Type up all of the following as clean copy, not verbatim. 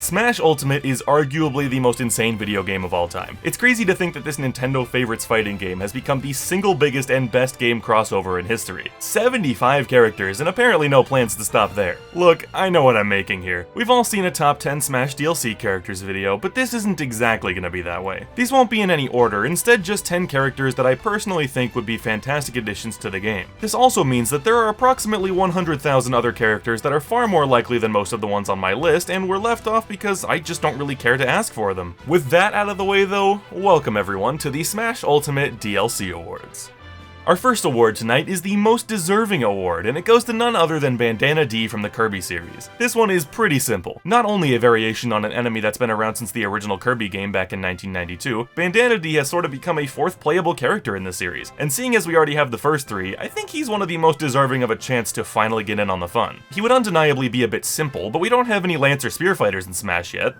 Smash Ultimate is arguably the most insane video game of all time. It's crazy to think that this Nintendo favorites fighting game has become the single biggest and best game crossover in history. 75 characters, and apparently no plans to stop there. Look, I know what I'm making here. We've all seen a top 10 Smash DLC characters video, but this isn't exactly gonna be that way. These won't be in any order, instead just 10 characters that I personally think would be fantastic additions to the game. This also means that there are approximately 100,000 other characters that are far more likely than most of the ones on my list, and were left off because I just don't really care to ask for them. With that out of the way though, welcome everyone to the Smash Ultimate DLC Awards. Our first award tonight is the Most Deserving Award, and it goes to none other than Bandana D from the Kirby series. This one is pretty simple. Not only a variation on an enemy that's been around since the original Kirby game back in 1992, Bandana D has sort of become a fourth playable character in the series, and seeing as we already have the first three, I think he's one of the most deserving of a chance to finally get in on the fun. He would undeniably be a bit simple, but we don't have any Lance or Spear fighters in Smash yet.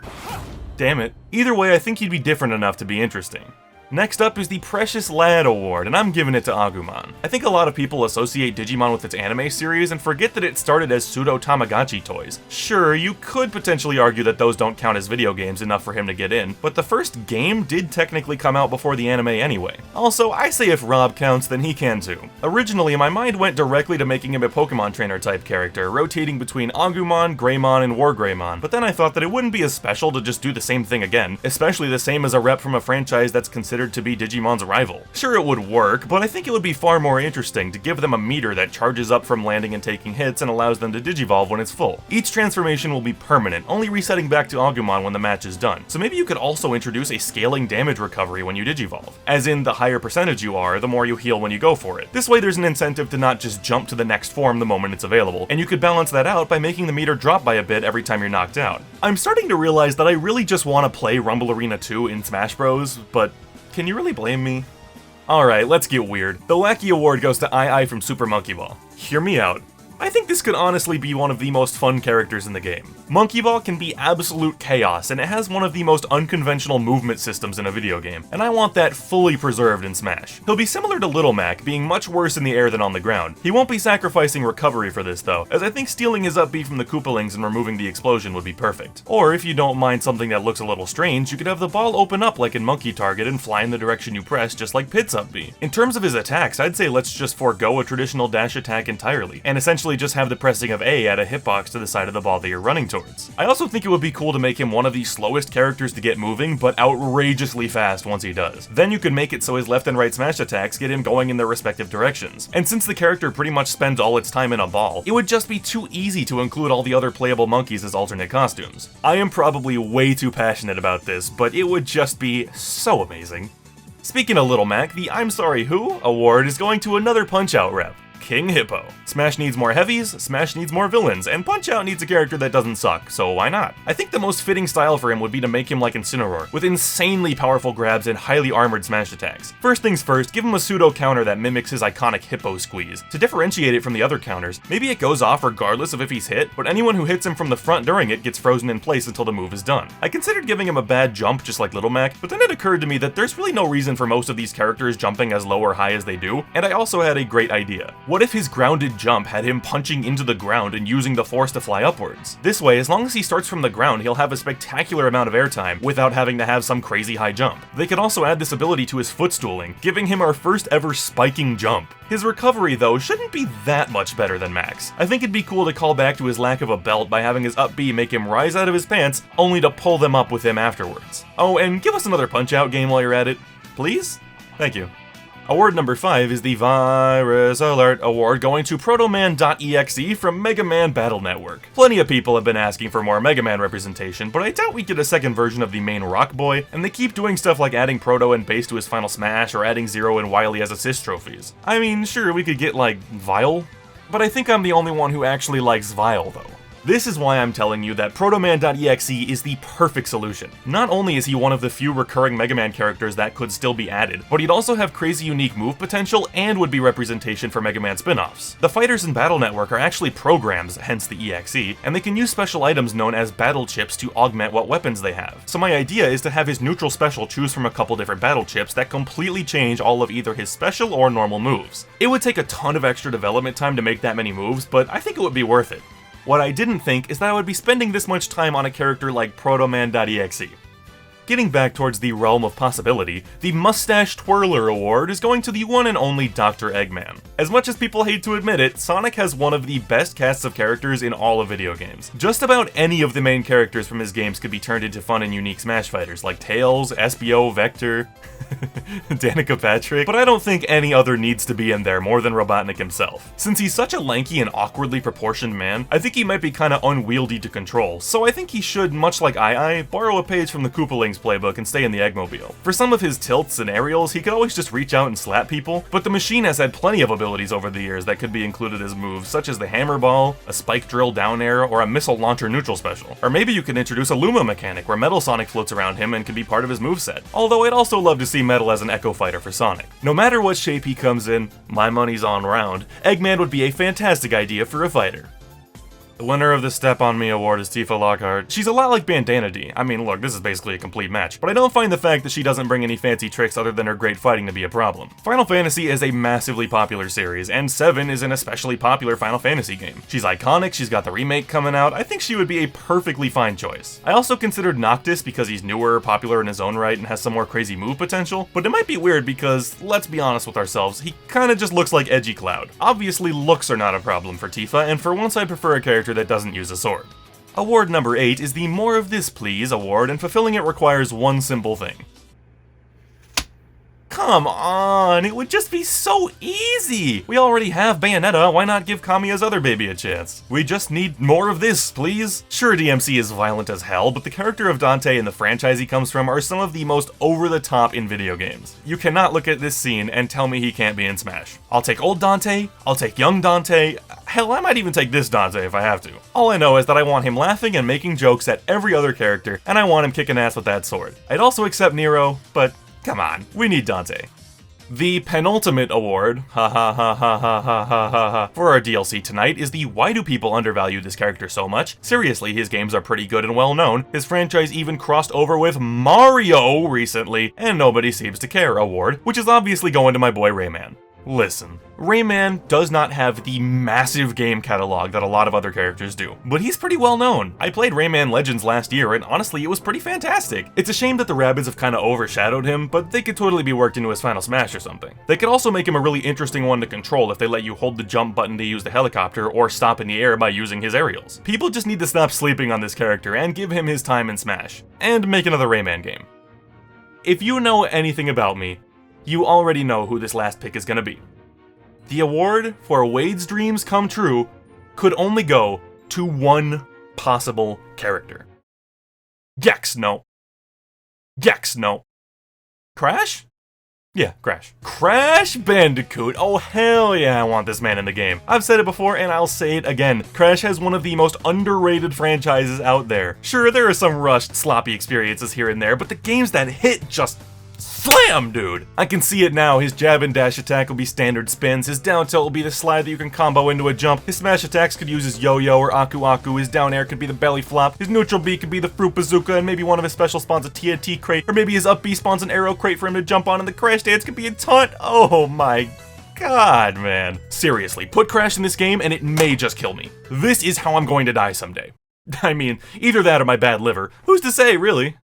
Damn it. Either way, I think he'd be different enough to be interesting. Next up is the Precious Lad Award, and I'm giving it to Agumon. I think a lot of people associate Digimon with its anime series and forget that it started as pseudo-Tamagotchi toys. Sure, you could potentially argue that those don't count as video games enough for him to get in, but the first game did technically come out before the anime anyway. Also, I say if Rob counts, then he can too. Originally, my mind went directly to making him a Pokemon trainer type character, rotating between Agumon, Greymon, and Wargreymon, but then I thought that it wouldn't be as special to just do the same thing again, especially the same as a rep from a franchise that's considered to be Digimon's rival. Sure, it would work, but I think it would be far more interesting to give them a meter that charges up from landing and taking hits and allows them to digivolve when it's full. Each transformation will be permanent, only resetting back to Agumon when the match is done. So maybe you could also introduce a scaling damage recovery when you digivolve. As in, the higher percentage you are, the more you heal when you go for it. This way there's an incentive to not just jump to the next form the moment it's available, and you could balance that out by making the meter drop by a bit every time you're knocked out. I'm starting to realize that I really just want to play Rumble Arena 2 in Smash Bros, but can you really blame me? Alright, let's get weird. The Wacky Award goes to II from Super Monkey Ball. Hear me out. I think this could honestly be one of the most fun characters in the game. Monkey Ball can be absolute chaos, and it has one of the most unconventional movement systems in a video game, and I want that fully preserved in Smash. He'll be similar to Little Mac, being much worse in the air than on the ground. He won't be sacrificing recovery for this though, as I think stealing his up B from the Koopalings and removing the explosion would be perfect. Or if you don't mind something that looks a little strange, you could have the ball open up like in Monkey Target and fly in the direction you press, just like Pit's up B. In terms of his attacks, I'd say let's just forego a traditional dash attack entirely, and essentially just have the pressing of A add a hitbox to the side of the ball that you're running towards. I also think it would be cool to make him one of the slowest characters to get moving, but outrageously fast once he does. Then you could make it so his left and right smash attacks get him going in their respective directions. And since the character pretty much spends all its time in a ball, it would just be too easy to include all the other playable monkeys as alternate costumes. I am probably way too passionate about this, but it would just be so amazing. Speaking of Little Mac, the I'm Sorry Who award is going to another Punch-Out rep. King Hippo. Smash needs more heavies, Smash needs more villains, and Punch-Out needs a character that doesn't suck, so why not? I think the most fitting style for him would be to make him like Incineroar, with insanely powerful grabs and highly armored smash attacks. First things first, give him a pseudo counter that mimics his iconic Hippo squeeze. To differentiate it from the other counters, maybe it goes off regardless of if he's hit, but anyone who hits him from the front during it gets frozen in place until the move is done. I considered giving him a bad jump just like Little Mac, but then it occurred to me that there's really no reason for most of these characters jumping as low or high as they do, and I also had a great idea. What if his grounded jump had him punching into the ground and using the force to fly upwards? This way, as long as he starts from the ground, he'll have a spectacular amount of airtime without having to have some crazy high jump. They could also add this ability to his footstooling, giving him our first ever spiking jump. His recovery, though, shouldn't be that much better than Max. I think it'd be cool to call back to his lack of a belt by having his up B make him rise out of his pants, only to pull them up with him afterwards. Oh, and give us another Punch-Out game while you're at it, please? Thank you. Award number 5 is the Virus Alert Award, going to Protoman.exe from Mega Man Battle Network. Plenty of people have been asking for more Mega Man representation, but I doubt we get a second version of the main Rock Boy, and they keep doing stuff like adding Proto and Bass to his final smash, or adding Zero and Wily as assist trophies. I mean, sure, we could get, like, Vile, but I think I'm the only one who actually likes Vile, though. This is why I'm telling you that Protoman.exe is the perfect solution. Not only is he one of the few recurring Mega Man characters that could still be added, but he'd also have crazy unique move potential and would be representation for Mega Man spin-offs. The fighters in Battle Network are actually programs, hence the EXE, and they can use special items known as battle chips to augment what weapons they have. So my idea is to have his neutral special choose from a couple different battle chips that completely change all of either his special or normal moves. It would take a ton of extra development time to make that many moves, but I think it would be worth it. What I didn't think is that I would be spending this much time on a character like Protoman.exe. Getting back towards the realm of possibility, the Moustache Twirler award is going to the one and only Dr. Eggman. As much as people hate to admit it, Sonic has one of the best casts of characters in all of video games. Just about any of the main characters from his games could be turned into fun and unique Smash fighters, like Tails, SBO, Vector, Danica Patrick, but I don't think any other needs to be in there more than Robotnik himself. Since he's such a lanky and awkwardly proportioned man, I think he might be kinda unwieldy to control, so I think he should, much like I, borrow a page from the Koopalings playbook and stay in the Eggmobile. For some of his tilts and aerials, he could always just reach out and slap people, but the machine has had plenty of abilities over the years that could be included as moves, such as the Hammer Ball, a Spike Drill down air, or a Missile Launcher neutral special. Or maybe you could introduce a Luma mechanic where Metal Sonic floats around him and can be part of his moveset. Although I'd also love to see Metal as an Echo Fighter for Sonic. No matter what shape he comes in, my money's on round, Eggman would be a fantastic idea for a fighter. The winner of the Step On Me award is Tifa Lockhart. She's a lot like Bandana D. I mean, look, this is basically a complete match, but I don't find the fact that she doesn't bring any fancy tricks other than her great fighting to be a problem. Final Fantasy is a massively popular series, and 7 is an especially popular Final Fantasy game. She's iconic, she's got the remake coming out, I think she would be a perfectly fine choice. I also considered Noctis because he's newer, popular in his own right, and has some more crazy move potential, but it might be weird because, let's be honest with ourselves, he kinda just looks like Edgy Cloud. Obviously, looks are not a problem for Tifa, and for once I prefer a character that doesn't use a sword. Award number 8 is the More of This Please award, and fulfilling it requires one simple thing. Come on, it would just be so easy! We already have Bayonetta, why not give Kamiya's other baby a chance? We just need more of this, please? Sure, DMC is violent as hell, but the character of Dante and the franchise he comes from are some of the most over-the-top in video games. You cannot look at this scene and tell me he can't be in Smash. I'll take old Dante, I'll take young Dante, hell, I might even take this Dante if I have to. All I know is that I want him laughing and making jokes at every other character, and I want him kicking ass with that sword. I'd also accept Nero, but come on, we need Dante. The penultimate award, ha ha ha ha ha ha ha ha ha, for our DLC tonight is the Why Do People Undervalue This Character So Much? Seriously, his games are pretty good and well known. His franchise even crossed over with Mario recently, and nobody seems to care award, which is obviously going to my boy Rayman. Listen, Rayman does not have the massive game catalog that a lot of other characters do, but he's pretty well known. I played Rayman Legends last year, and honestly, it was pretty fantastic. It's a shame that the Rabbids have kinda overshadowed him, but they could totally be worked into his final Smash or something. They could also make him a really interesting one to control if they let you hold the jump button to use the helicopter, or stop in the air by using his aerials. People just need to stop sleeping on this character and give him his time in Smash, and make another Rayman game. If you know anything about me, you already know who this last pick is gonna be. The award for Wade's dreams come true could only go to one possible character. Gex, no. Gex, no. Crash? Yeah, Crash. Crash Bandicoot! Oh hell yeah, I want this man in the game. I've said it before and I'll say it again. Crash has one of the most underrated franchises out there. Sure, there are some rushed, sloppy experiences here and there, but the games that hit just slam, dude! I can see it now. His jab and dash attack will be standard spins, his down tilt will be the slide that you can combo into a jump, his smash attacks could use his yo-yo or aku-aku, his down air could be the belly flop, his neutral B could be the fruit bazooka, and maybe one of his special spawns a TNT crate, or maybe his up B spawns an arrow crate for him to jump on, and the crash dance could be a taunt. Oh my god, man. Seriously, put Crash in this game and it may just kill me. This is how I'm going to die someday. I mean, either that or my bad liver. Who's to say, really?